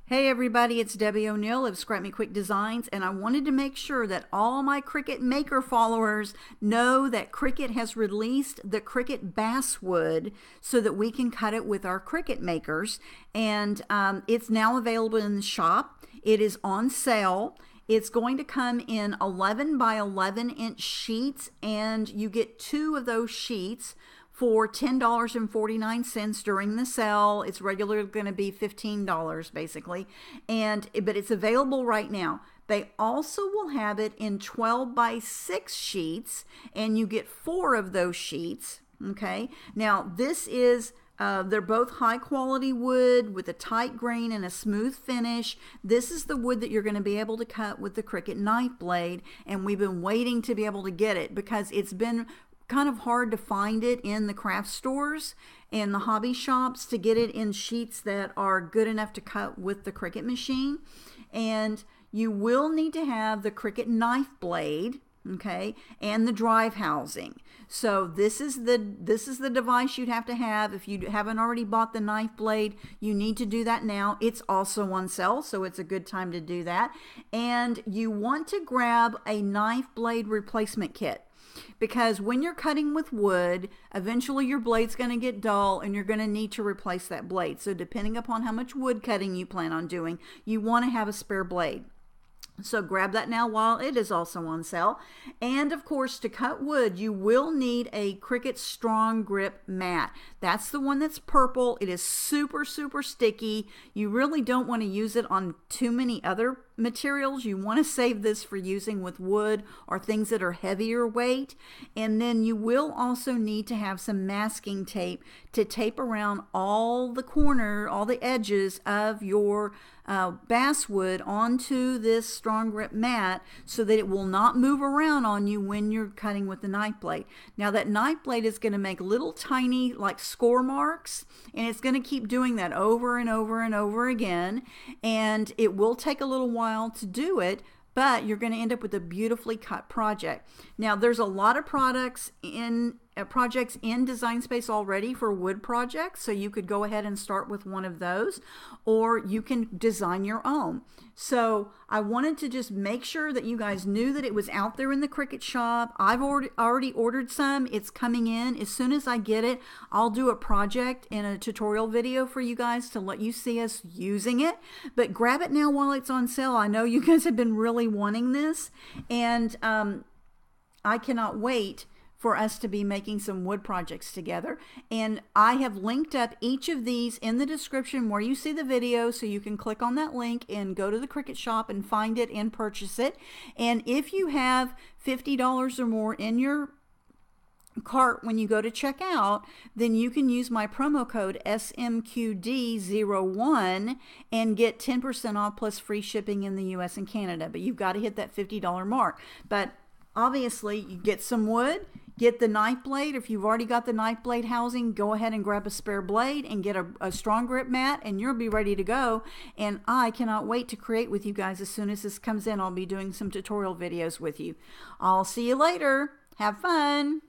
Hey everybody, it's Debbie O'Neill of Scrap Me Quick Designs, and I wanted to make sure that all my Cricut Maker followers know that Cricut has released the Cricut Basswood so that we can cut it with our Cricut makers, and it's now available in the shop. It is on sale. It's going to come in 11 by 11 inch sheets, and you get 2 of those sheets for $10.49 during the sale. It's regularly going to be $15 basically, but it's available right now. They also will have it in 12 by 6 sheets, and you get 4 of those sheets. Okay, now this is they're both high quality wood with a tight grain and a smooth finish. This is the wood that you're going to be able to cut with the Cricut knife blade, and we've been waiting to be able to get it because it's been kind of hard to find it in the craft stores and the hobby shops to get it in sheets that are good enough to cut with the Cricut machine. And you will need to have the Cricut knife blade, okay, and the drive housing. So this is the device you'd have to have. If you haven't already bought the knife blade, you need to do that now. It's also on sale, so it's a good time to do that. And you want to grab a knife blade replacement kit, because when you're cutting with wood, eventually your blade's going to get dull and you're going to need to replace that blade. So depending upon how much wood cutting you plan on doing, you want to have a spare blade. So grab that now while it is also on sale. And of course, to cut wood, you will need a Cricut Strong Grip mat. That's the one that's purple. It is super, super sticky. You really don't want to use it on too many other materials. You want to save this for using with wood or things that are heavier weight. And then you will also need to have some masking tape to tape around all the edges of your basswood onto this Strong Grip mat so that it will not move around on you when you're cutting with the knife blade. Now that knife blade is going to make little tiny like score marks, and it's going to keep doing that over and over and over again, and it will take a little while to do it, but you're going to end up with a beautifully cut project. Now there's a lot of projects in Design Space already for wood projects, so you could go ahead and start with one of those, or you can design your own. So I wanted to just make sure that you guys knew that it was out there in the Cricut shop. I've already ordered some. It's coming in. As soon as I get it, I'll do a project and a tutorial video for you guys to let you see us using it. But grab it now while it's on sale. I know you guys have been really wanting this, and I cannot wait for us to be making some wood projects together. And I have linked up each of these in the description where you see the video, so you can click on that link and go to the Cricut shop and find it and purchase it. And if you have $50 or more in your cart when you go to check out, then you can use my promo code SMQD01 and get 10% off plus free shipping in the US and Canada. But you've got to hit that $50 mark. But obviously, you get some wood, get the knife blade. If you've already got the knife blade housing, go ahead and grab a spare blade and get a Strong Grip mat, and you'll be ready to go. And I cannot wait to create with you guys. As soon as this comes in, I'll be doing some tutorial videos with you. I'll see you later. Have fun.